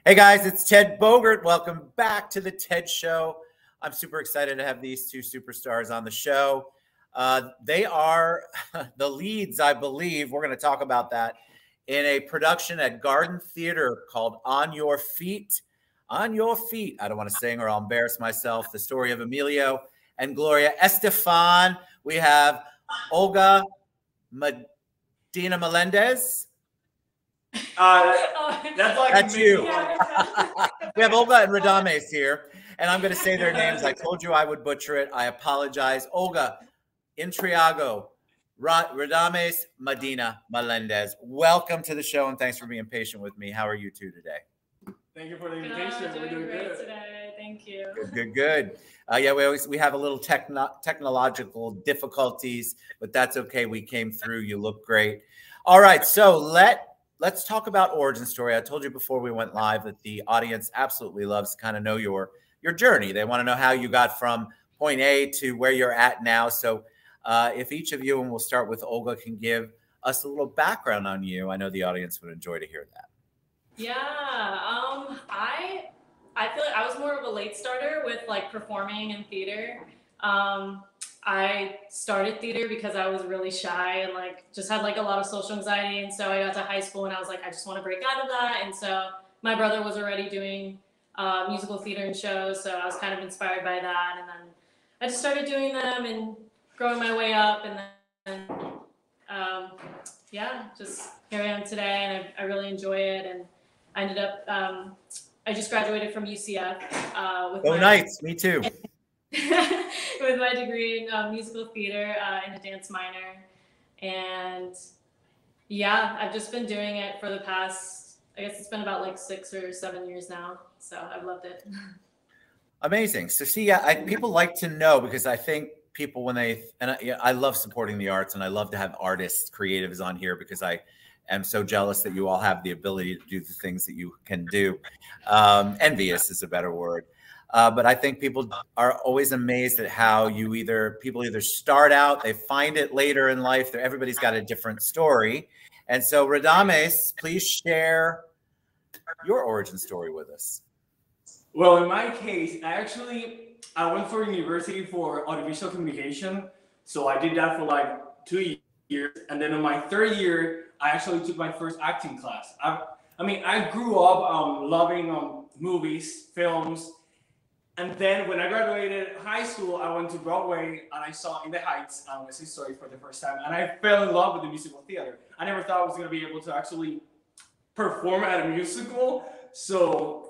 Hey guys, it's Ted Bogert. Welcome back to the TED Show. I'm super excited to have these two superstars on the show. They are the leads, I believe. We're going to talk about that in a production at Garden Theater called On Your Feet. On Your Feet. I don't want to sing or I'll embarrass myself. The story of Emilio and Gloria Estefan. We have Olga Medina Meléndez. That's you. We have Olga and Radamés here, and I'm going to say their names. I told you I would butcher it. I apologize. Olga, Intriago, Radamés, Medina, Meléndez. Welcome to the show, and thanks for being patient with me. How are you two today? Thank you for the invitation. We're doing great today. Thank you. Good. Yeah, we have a little technological difficulties, but that's okay. We came through. You look great. All right, so let's talk about origin story. I told you before we went live that the audience absolutely loves to kind of know your journey. They want to know how you got from point A to where you're at now. So if each of you, and we'll start with Olga, can give us a little background on you, I know the audience would enjoy to hear that. Yeah, I feel like I was more of a late starter with like performing in theater. I started theater because I was really shy and like just had like a lot of social anxiety. And so I got to high school and I was like, I just want to break out of that. And so my brother was already doing musical theater and shows. So I was kind of inspired by that. And then I just started doing them and growing my way up. And then, yeah, just here I am today. And I really enjoy it. And I ended up, I just graduated from UCF. Nice. Me too. With my degree in musical theater and a dance minor. And yeah, I've just been doing it for the past, I guess it's been about like 6 or 7 years now. So I've loved it. Amazing. So see, people like to know, because I think people when they, I love supporting the arts and I love to have artists, creatives on here because I am so jealous that you all have the ability to do the things that you can do. Envious is a better word. But I think people are always amazed at how people either start out, they find it later in life. Everybody's got a different story. And so Radamés, please share your origin story with us. Well, in my case, I went for university for audiovisual communication. So I did that for like 2 years. And then in my third year, I actually took my first acting class. I grew up loving movies, films. And then when I graduated high school, I went to Broadway and I saw In the Heights and West Side Story for the first time. And I fell in love with the musical theater. I never thought I was going to be able to actually perform at a musical. So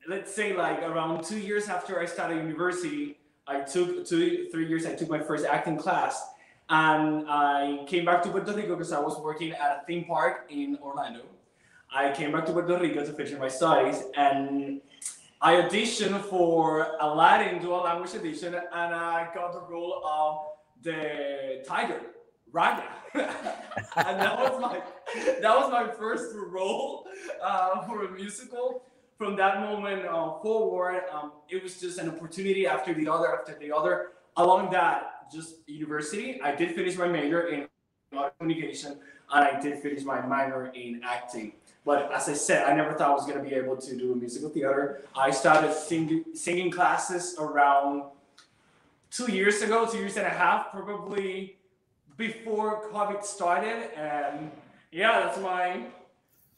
let's say like around 2 years after I started university, I took 3 years, I took my first acting class. And I came back to Puerto Rico because I was working at a theme park in Orlando. I came back to Puerto Rico to finish my studies, and I auditioned for Aladdin dual language edition, and I got the role of the tiger, Raga. And that was my first role for a musical. From that moment forward, it was just an opportunity after the other. Along that, just university, I did finish my major in communication, and I did finish my minor in acting. But as I said, I never thought I was going to be able to do musical theater. I started singing classes around 2 years ago, 2.5 years, probably before COVID started. And yeah, that's my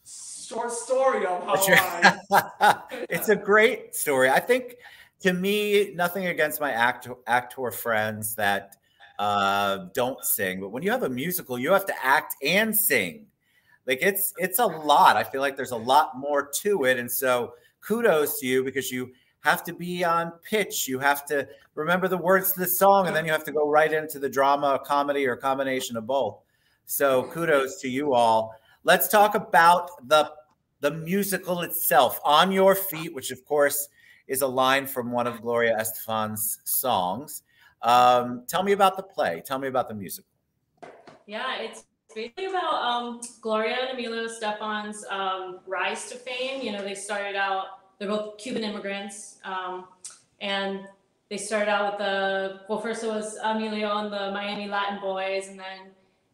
short story of how It's a great story. I think, to me, nothing against my actor friends that don't sing, but when you have a musical, you have to act and sing. Like it's a lot. I feel like there's a lot more to it. And so kudos to you, because you have to be on pitch. You have to remember the words to the song, and then you have to go right into the drama, comedy, or a combination of both. So kudos to you all. Let's talk about the musical itself, On Your Feet, which of course is a line from one of Gloria Estefan's songs. Tell me about the play. Tell me about the musical. Yeah, it's basically about Gloria and Emilio Estefan's rise to fame. You know, they started out, they're both Cuban immigrants, and they started out with first it was Emilio and the Miami Latin Boys, and then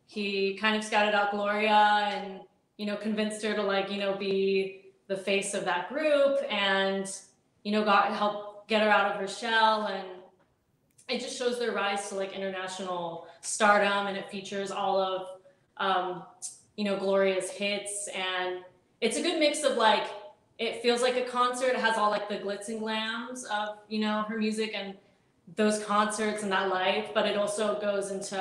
he kind of scouted out Gloria and, you know, convinced her to, like, you know, be the face of that group, and you know, helped get her out of her shell, and it just shows their rise to like international stardom, and it features all of you know, Gloria's hits, and it's a good mix of like, it feels like a concert. It has all like the glitz and glams of, you know, her music and those concerts and that life, but it also goes into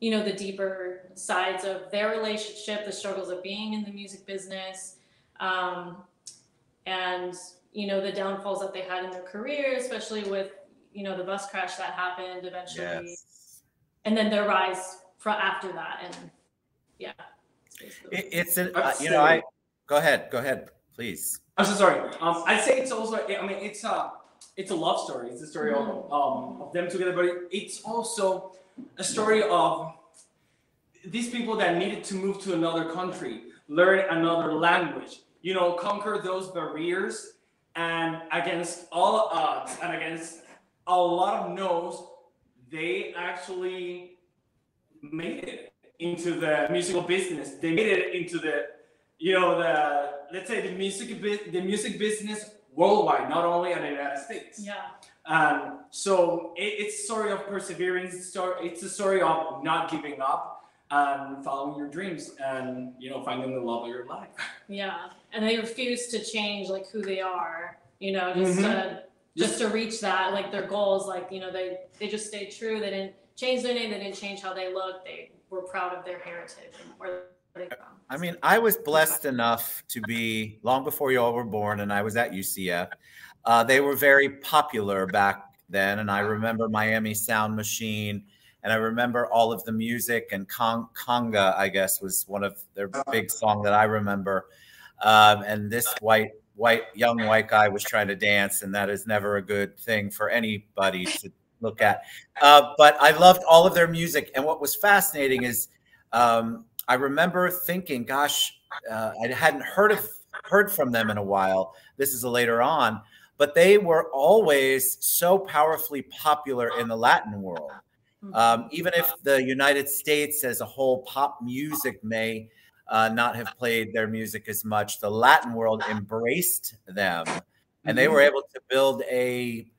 you know, the deeper sides of their relationship, the struggles of being in the music business, and you know, the downfalls that they had in their career, especially with, you know, the bus crash that happened eventually, Yes. and then their rise after that. And yeah, It's an you know, go ahead, please. I'm so sorry. I'd say it's also, I mean, it's a love story. It's a story of them together, but it's also a story of these people that needed to move to another country, learn another language, you know, conquer those barriers, and against all odds and against a lot of no's, they actually made it into the musical business. They made it into the, you know, let's say the music business worldwide, not only in the United States. Yeah. So it's a story of perseverance. It's a story of not giving up and following your dreams, and you know, finding the love of your life. Yeah, and they refuse to change like who they are. You know, just to reach that, like their goals. Like, you know, they just stayed true. They didn't change their name. They didn't change how they looked. They were proud of their heritage and where they come. I mean, I was blessed enough to be, long before you all were born, and I was at UCF. They were very popular back then, and I remember Miami Sound Machine, and I remember all of the music, and Conga, I guess, was one of their big songs that I remember. And this young white guy was trying to dance, and that is never a good thing for anybody to look at. But I loved all of their music, and what was fascinating is I remember thinking, gosh, I hadn't heard from them in a while. This is later on, but they were always so powerfully popular in the Latin world. Even if the United States as a whole, pop music may not have played their music as much, the Latin world embraced them, and they were able to build a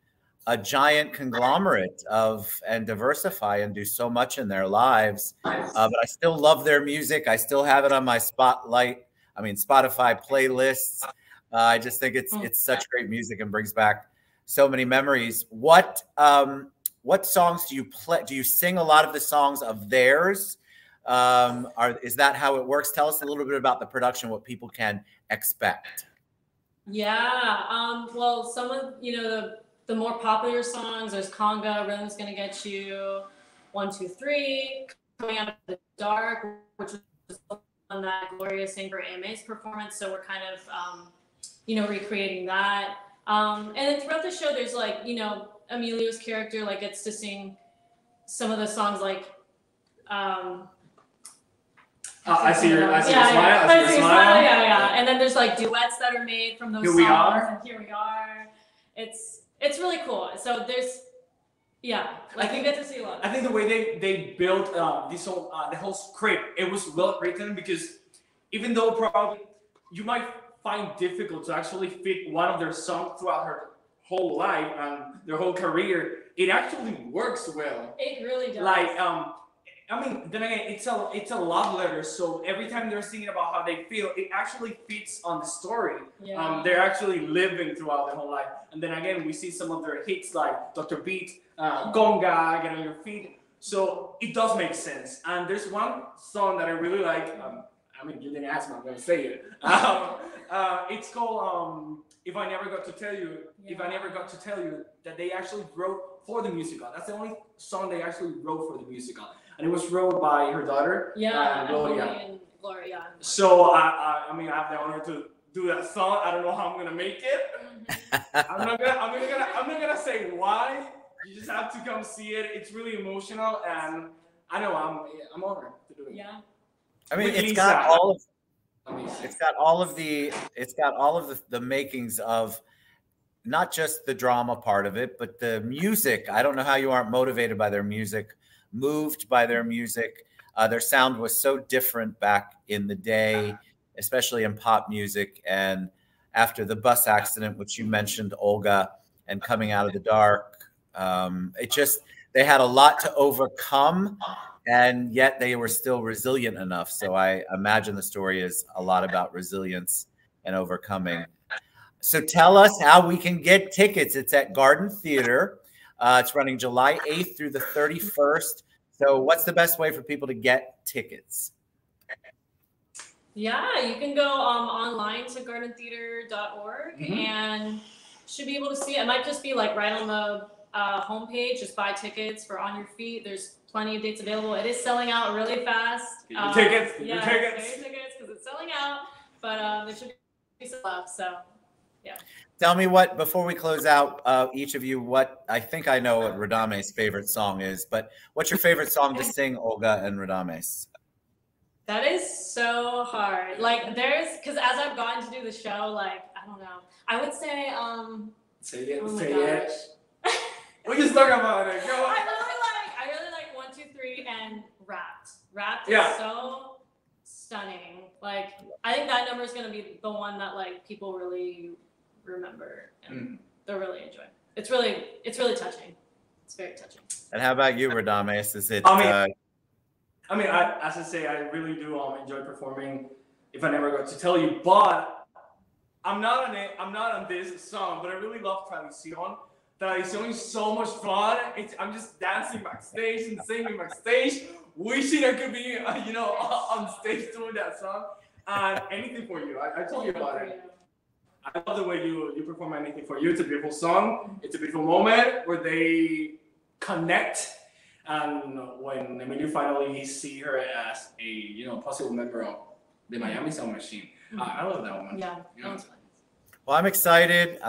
giant conglomerate and diversify and do so much in their lives. But I still love their music. I still have it on my Spotify playlists. I just think it's such great music and brings back so many memories. What songs do you play? Do you sing a lot of the songs of theirs? Is that how it works? Tell us a little bit about the production, what people can expect. Yeah. Well, some of, you know, the more popular songs, there's Conga, Rhythm's Gonna Get You, 1, 2, 3, Coming Out of the Dark, which was on that Gloria sang for AMA's performance. So we're kind of, you know, recreating that. And then throughout the show, there's like, you know, Emilio's character like gets to sing some of the songs like, I see your smile. Yeah. And then there's like duets that are made from those songs. And Here We Are. It's really cool. So there's, like you get to see a lot. I think the way they built the whole script, it was well written, because even though probably you might find difficult to actually fit one of their songs throughout her whole life and their whole career, it actually works well. It really does. Like, I mean, then again, it's a love letter. So every time they're singing about how they feel, it actually fits on the story. Yeah. They're actually living throughout their whole life. And then again, we see some of their hits like Dr. Beat, Conga, Get on Your Feet. So it does make sense. And there's one song that I really like. I mean, you didn't ask me, I'm gonna say it. It's called If I Never Got to Tell You. Yeah. If I Never Got to Tell You, that they actually wrote for the musical. That's the only song they actually wrote for the musical. And it was wrote by her daughter, Gloria. So I mean, I have the honor to do that song. I don't know how I'm gonna make it. I'm not gonna say why. You just have to come see it. It's really emotional, and I know I'm honored to do it. Yeah. I mean, it's got all of the makings of not just the drama part of it, but the music. I don't know how you aren't motivated by their music, moved by their music. Their sound was so different back in the day. especially in pop music. And after the bus accident, which you mentioned, Olga, and coming out of the dark, they had a lot to overcome, and yet they were still resilient enough. So I imagine the story is a lot about resilience and overcoming. So tell us how we can get tickets. It's at Garden Theater. It's running July 8th through the 31st. So what's the best way for people to get tickets? Yeah, you can go online to gardentheater.org and should be able to see it. It might just be like right on the homepage. Just buy tickets for On Your Feet. There's plenty of dates available. It is selling out really fast. Tickets, yeah, tickets because it's selling out. But there should be some left. So yeah. Tell me what, before we close out, each of you, what I think I know what Radamés' favorite song is, but what's your favorite song to sing, Olga and Radamés? That is so hard. Like because as I've gotten to do the show, like, I don't know. I would say, say it, oh say it. We just talk about it. Go on. I really like 1, 2, 3 and Wrapped. Wrapped is so stunning. Like, I think that number is gonna be the one that like people really remember and they'll really enjoy. It's really touching. It's very touching. And how about you, Radamés? Is it? I mean, as I say, I really do enjoy performing. If I never got to tell you, but I'm not on this song, but I really love Tradición. Tradición is so much fun. I'm just dancing backstage and singing backstage, wishing I could be, on stage doing that song. And Anything for You. I told you about it. I love the way you perform Anything for You. It's a beautiful song. It's a beautiful moment where they connect. And when Emilio finally see her as a possible member of the Miami Sound Machine, I love that one. Yeah. Well, I'm excited.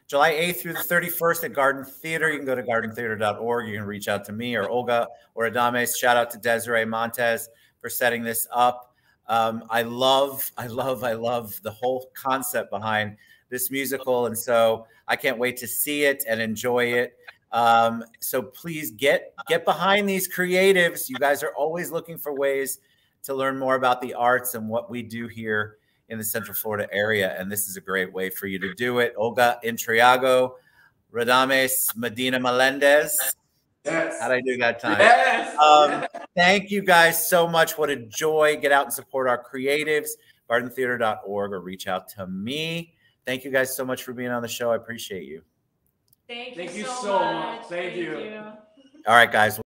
July 8th through the 31st at Garden Theater. You can go to gardentheater.org. You can reach out to me or Olga or Radamés. Shout out to Desiree Montes for setting this up. I love the whole concept behind this musical, and so I can't wait to see it and enjoy it. So please get behind these creatives. You guys are always looking for ways to learn more about the arts and what we do here in the Central Florida area. And this is a great way for you to do it. Olga, Intriago, Radamés, Medina, Meléndez. Yes. How'd I do that time? Yes. Thank you guys so much. What a joy. Get out and support our creatives, gardentheater.org, or reach out to me. Thank you guys so much for being on the show. I appreciate you. Thank you so much. Thank you. All right, guys.